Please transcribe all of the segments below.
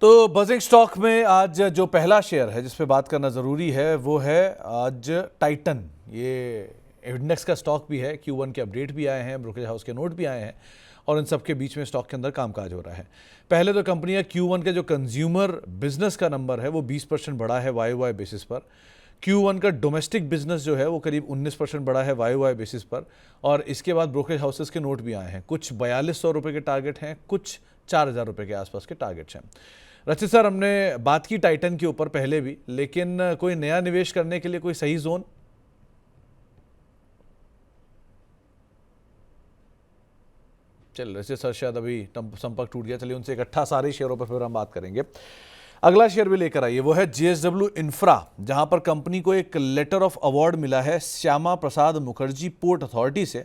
तो buzzing stock में आज जो पहला शेयर है जिस पे बात करना ज़रूरी है वो है आज टाइटन। ये इंडेक्स का स्टॉक भी है, Q1 के अपडेट भी आए हैं, ब्रोकरेज हाउस के नोट भी आए हैं और इन सब के बीच में स्टॉक के अंदर कामकाज हो रहा है। पहले तो कंपनी का Q1 के जो कंज्यूमर बिजनेस का नंबर है वो 20% बढ़ा है YoY बेसिस पर। Q1 का डोमेस्टिक बिजनेस जो है वो करीब 19% बढ़ा है YoY बेसिस पर। और इसके बाद ब्रोकरेज हाउसेस के नोट भी आए हैं, कुछ 4200 रुपये के टारगेट हैं, कुछ 4000 रुपये के आसपास के टारगेट्स हैं। रचित सर, हमने बात की टाइटन के ऊपर पहले भी, लेकिन कोई नया निवेश करने के लिए कोई सही जोन? चल रचित सर शायद अभी संपर्क टूट गया, चलिए उनसे इकट्ठा सारे शेयरों पर फिर हम बात करेंगे। अगला शेयर भी लेकर आइए, वो है JSW इंफ्रा, जहां पर कंपनी को एक लेटर ऑफ अवार्ड मिला है श्यामा प्रसाद मुखर्जी पोर्ट अथॉरिटी से।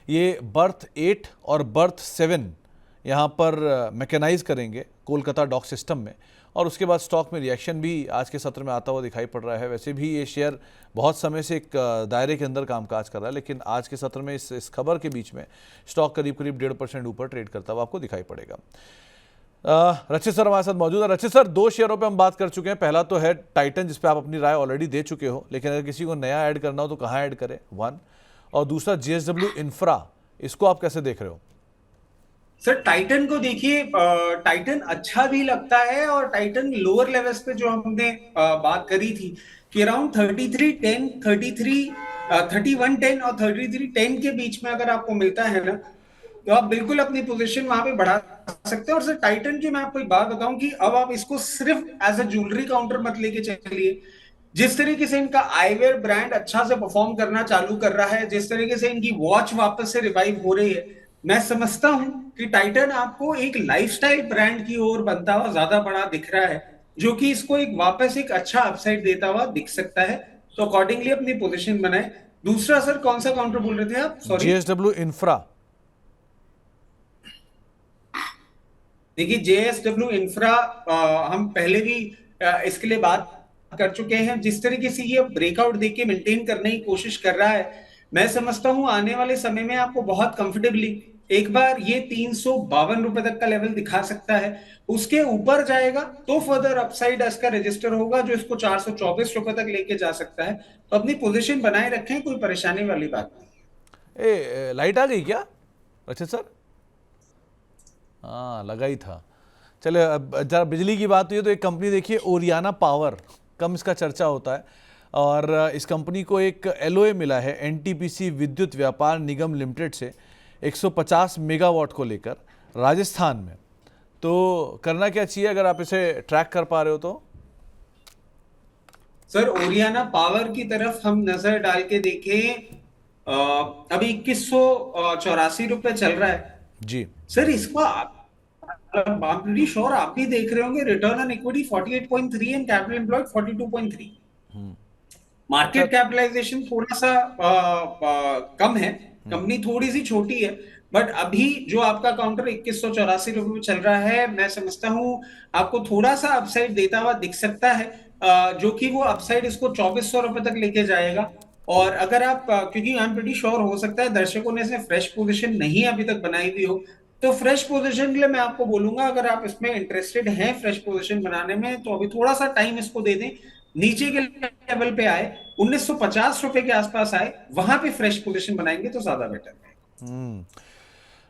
ये बर्थ 8 और बर्थ 7 यहाँ पर मैकेनाइज करेंगे कोलकाता डॉक सिस्टम में, और उसके बाद स्टॉक में रिएक्शन भी आज के सत्र में आता हुआ दिखाई पड़ रहा है। वैसे भी ये शेयर बहुत समय से एक दायरे के अंदर कामकाज कर रहा है, लेकिन आज के सत्र में इस खबर के बीच में स्टॉक करीब 1.5% ऊपर ट्रेड करता हुआ आपको दिखाई पड़ेगा। रचित सर हमारे साथ मौजूद है। रचित सर, दो शेयरों पे हम बात कर चुके हैं। पहला तो है टाइटन, जिस पे आप अपनी राय ऑलरेडी दे चुके हो, लेकिन अगर किसी को नया ऐड करना हो तो कहाँ ऐड करें, वन। और दूसरा JSW इंफ्रा, इसको आप कैसे देख रहे हो? सर टाइटन को देखिए, टाइटन अच्छा भी लगता है और टाइटन लोअर लेवल्स पे जो हमने बात करी थी कि अराउंड 3310 3110 और 3310 के बीच में अगर आपको मिलता है ना, तो आप बिल्कुल अपनी पोजीशन वहां पे बढ़ा सकते हैं। और सर टाइटन की मैं आपको एक बात बताऊं कि अब आप इसको सिर्फ एज अ ज्वेलरी काउंटर मत लेके चलिए। जिस तरीके से इनका आईवेयर ब्रांड अच्छा से परफॉर्म करना चालू कर रहा है, जिस तरीके से इनकी वॉच वापस से रिवाइव हो रही है, मैं समझता हूं कि टाइटन आपको एक लाइफस्टाइल ब्रांड की ओर बनता हुआ ज्यादा बड़ा दिख रहा है, जो कि इसको एक वापस एक अच्छा अपसाइड देता हुआ दिख सकता है। तो अकॉर्डिंगली अपनी पोजीशन बनाए। दूसरा सर कौन सा काउंटर बोल रहे थे आप, सॉरी? JSW infra. देखिए JSW इंफ्रा, हम पहले भी इसके लिए बात कर चुके हैं। जिस तरीके से ये ब्रेकआउट देके मेंटेन करने की कोशिश कर रहा है, मैं समझता हूं आने वाले समय में आपको बहुत कंफर्टेबली एक बार ये 352 रुपए तक का लेवल दिखा सकता है। उसके ऊपर जाएगा तो फर्दर अपसाइड इसका रजिस्टर होगा, जो इसको 424 रुपए तक लेके जा सकता है। तो अपनी पोजीशन बनाए रखें, कोई परेशानी वाली बात नहीं। लाइट आ गई क्या अच्छा सर? हाँ, लगा ही था। चले, अब जरा बिजली की बात हुई है तो एक कंपनी देखिए, ओरियाना पावर, कम इसका चर्चा होता है। और इस कंपनी को एक LOA मिला है NTPC विद्युत व्यापार निगम लिमिटेड से 150 मेगावाट को लेकर राजस्थान में। तो करना क्या चाहिए अगर आप इसे ट्रैक कर पा रहे हो तो? सर ओरियाना पावर की तरफ हम नजर डाल के देखें, अभी 2184 रुपए चल रहा है। जी। सर इसको आप श्योर आप भी देख रहे होंगे, return on equity 48.3 and capital employed 42.3। अच्छा। मार्केट कैपिटलाइजेशन थोड़ा सा कम है, कंपनी थोड़ी सी छोटी है, बट अभी जो आपका काउंटर 2184 रुपए में चल रहा है, मैं समझता हूं आपको थोड़ा सा अपसाइड देता हुआ दिख सकता है, जो कि वो अपसाइड इसको 2400 रुपए तक लेके जाएगा। और अगर आप क्योंकि आई एम प्रीटी श्योर, हो सकता है दर्शकों ने इसे फ्रेश पोजीशन नहीं अभी तक बनाई हुई हो, तो फ्रेश पोजीशन के लिए मैं आपको बोलूंगा, अगर आप इसमें इंटरेस्टेड हैं फ्रेश पोजीशन बनाने में, तो अभी थोड़ा सा टाइम इसको दे दें। नीचे के लेवल पे आए, 1950 रुपए के आसपास आए, वहां पे फ्रेश पोजीशन बनाएंगे तो ज्यादा बेटर है।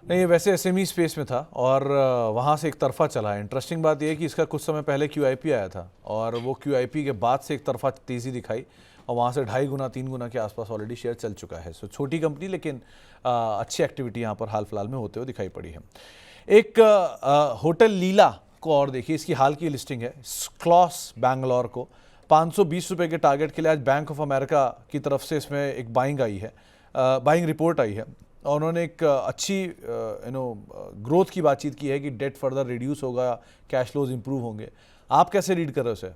नहीं, ये वैसे SME स्पेस में था और वहाँ से एक तरफा चला है। इंटरेस्टिंग बात यह है कि इसका कुछ समय पहले QIP आया था और वो QIP के बाद से एक तरफा तेज़ी दिखाई और वहाँ से 2.5 गुना 3 गुना के आसपास ऑलरेडी शेयर चल चुका है। सो छोटी कंपनी, लेकिन अच्छी एक्टिविटी यहाँ पर हाल फिलहाल में होते हुए दिखाई पड़ी है। एक होटल लीला को और देखिए, इसकी हाल की लिस्टिंग है क्लॉस बैंगलोर को 520 रुपये के टारगेट के लिए आज बैंक ऑफ अमेरिका की तरफ से इसमें एक बाइंग आई है, बाइंग रिपोर्ट आई है और उन्होंने एक अच्छी ग्रोथ की बातचीत की है कि डेट फर्दर रिड्यूस होगा, कैश फ्लोज इंप्रूव होंगे। आप कैसे रीड कर रहे हो उसे?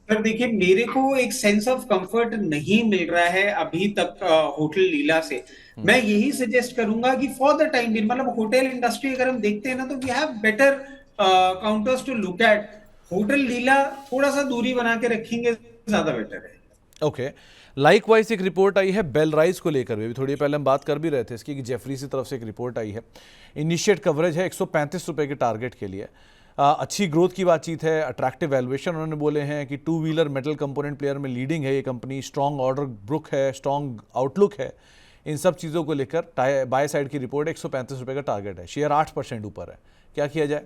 सर देखिए, मेरे को एक सेंस ऑफ कंफर्ट नहीं मिल रहा है अभी तक होटल लीला से। मैं यही सजेस्ट करूंगा कि फॉर द टाइम भी, मतलब होटल इंडस्ट्री अगर हम देखते हैं ना, तो we have better counters to look at. Hotel Leela थोड़ा सा दूरी बना के रखेंगे, ज्यादा बेटर है। ओके। लाइकवाइज एक रिपोर्ट आई है बेल राइज को लेकर भी, थोड़ी पहले हम बात कर भी रहे थे इसकी, कि जेफरी की तरफ से एक रिपोर्ट आई है। इनिशिएट कवरेज है 135 रुपये के टारगेट के लिए। अच्छी ग्रोथ की बातचीत है, अट्रैक्टिव वैल्यूएशन उन्होंने बोले हैं कि two wheeler metal component player में लीडिंग है ये कंपनी, स्ट्रॉन्ग ऑर्डर बुक है, स्ट्रॉन्ग आउटलुक है। इन सब चीज़ों को लेकर बाय साइड की रिपोर्ट 135 रुपये का टारगेट है, शेयर 8% ऊपर है। क्या किया जाए?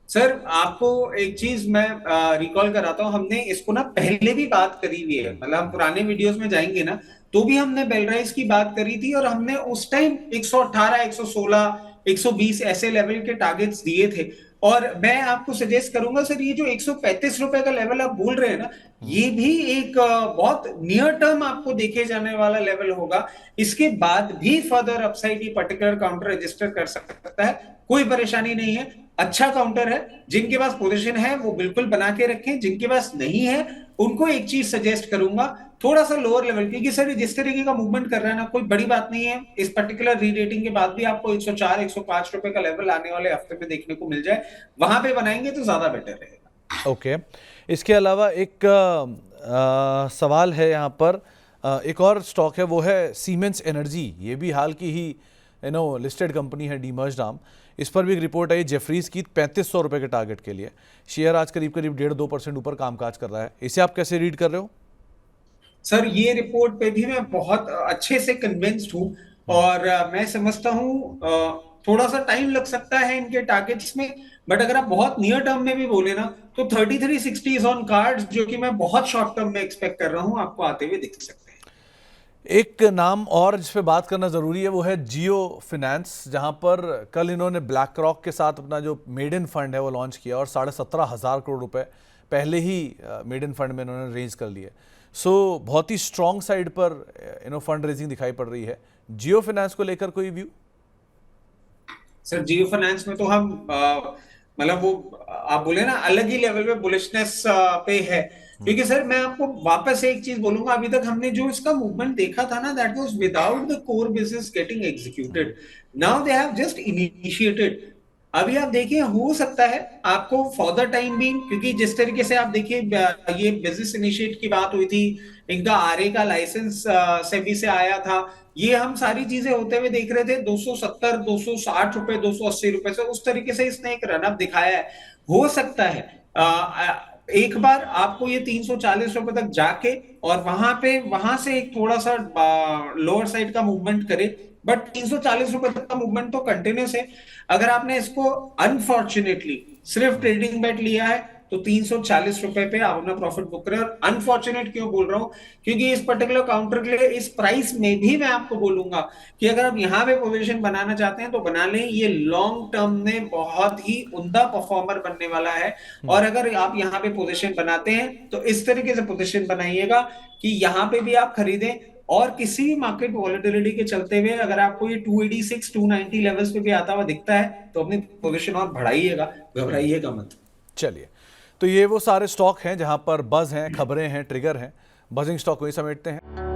सर आपको एक चीज मैं रिकॉल कराता हूँ, हमने इसको ना पहले भी बात करी हुई है, मतलब हम पुराने वीडियोस में जाएंगे ना तो भी हमने बेलराइज की बात करी थी, और हमने उस टाइम 118, 116, 120 ऐसे लेवल के टारगेट्स दिए थे। और मैं आपको सजेस्ट करूंगा सर, ये जो 135 रुपए का लेवल आप बोल रहे हैं ना, ये भी एक बहुत नियर टर्म आपको देखे जाने वाला लेवल होगा। इसके बाद भी फर्दर अपसाइड ये पर्टिकुलर काउंटर रजिस्टर कर सकता है, कोई परेशानी नहीं है। अच्छा काउंटर है, जिनके पास पोजीशन है वो बिल्कुल बना के रखें, जिनके पास नहीं है उनको एक चीज सजेस्ट करूंगा, थोड़ा सा लोअर लेवल, क्योंकि सर जिस तरीके का मूवमेंट कर रहा है ना, कोई बड़ी बात नहीं है। इस पर्टिकुलर रीरेटिंग के बाद भी आपको 104, 105 रुपए का लेवल आने वाले हफ्ते में देखने को मिल जाए, वहां पे बनाएंगे तो ज्यादा बेटर रहेगा। ओके। इसके अलावा एक सवाल है यहाँ पर, एक और स्टॉक है, वो है सीमेंस एनर्जी। ये भी हाल की ही लिस्टेड कंपनी है, डीमर्ज्ड आर्म। इस पर भी एक रिपोर्ट आई जेफरीज की 3500 रुपये के टारगेट के लिए। शेयर आज करीब करीब 1.5-2% ऊपर कामकाज कर रहा है। इसे आप कैसे रीड कर रहे हो? सर ये रिपोर्ट पे भी मैं बहुत अच्छे से कन्विंस्ड हूँ, और मैं समझता हूँ थोड़ा सा टाइम लग सकता है इनके टारगेट्स में, बट अगर आप बहुत नियर टर्म में भी बोले ना तो 3360 इज ऑन कार्ड्स, जो कि मैं बहुत शॉर्ट टर्म में एक्सपेक्ट कर रहा हूँ आपको आते हुए दिख सकते हैं। एक नाम और जिस पे बात करना ज़रूरी है वो है जियो फिनेंस, जहां पर कल इन्होंने ब्लैक रॉक के साथ अपना जो मेड इन फंड है वो लॉन्च किया और 17,500 करोड़ रुपए पहले ही मेड इन फंड में इन्होंने रेज कर लिए। सो बहुत ही स्ट्रॉन्ग साइड पर फंड रेजिंग दिखाई पड़ रही है। जियो फिनेंस को लेकर कोई व्यू? सर जियो फाइनेंस में तो हम मतलब वो आप बोले ना अलग ही लेवल पे बुलिशनेस पे है, क्योंकि सर मैं आपको वापस से एक चीज बोलूंगा, अभी तक हमने जो इसका मूवमेंट देखा था ना, that was without the core business getting executed. Now they have just initiated. अभी आप देखिए, हो सकता है आपको फॉर द टाइम भी, क्योंकि जिस तरीके से आप देखिए ये बिजनेस इनिशिएट की बात हुई थी, इनका आरए का लाइसेंस सेबी से आया था, ये हम सारी चीजें होते हुए देख रहे थे 270, 260 रुपए, 280 रुपए से, उस तरीके से इसने एक रनअप दिखाया है। हो सकता है एक बार आपको ये 340 रुपए तक जाके और वहां से एक थोड़ा सा लोअर साइड का मूवमेंट करे, बट 340 रुपए तक का मूवमेंट तो कंटिन्यूस है। अगर आपने इसको अनफॉर्चुनेटली सिर्फ ट्रेडिंग बेट लिया है तो 340 रुपए पे आप अपना प्रॉफिट बुक करें। और अनफॉर्चुनेट क्यों बोल रहा हूं, क्योंकि इस पर्टिकुलर काउंटर के लिए इस प्राइस में भी मैं आपको बोलूंगा कि अगर आप यहां पे पोजीशन बनाना चाहते हैं तो बना लें, ये लॉन्ग टर्म में बहुत ही उम्दा परफॉर्मर बनने वाला है। और अगर आप यहां पे पोजीशन बनाते हैं तो इस तरीके से पोजीशन बनाइएगा कि यहां पे भी आप खरीदें, और किसी भी मार्केट वॉलेटिलिटी के चलते हुए अगर आपको ये 286, 290 लेवल्स पे भी आता हुआ दिखता है तो अपनी पोजीशन और बढ़ाइएगा, घबराइएगा मत। चलिए, तो ये वो सारे स्टॉक हैं जहां पर बज़ हैं, खबरें हैं, ट्रिगर हैं। बजिंग स्टॉक वही समेटते हैं।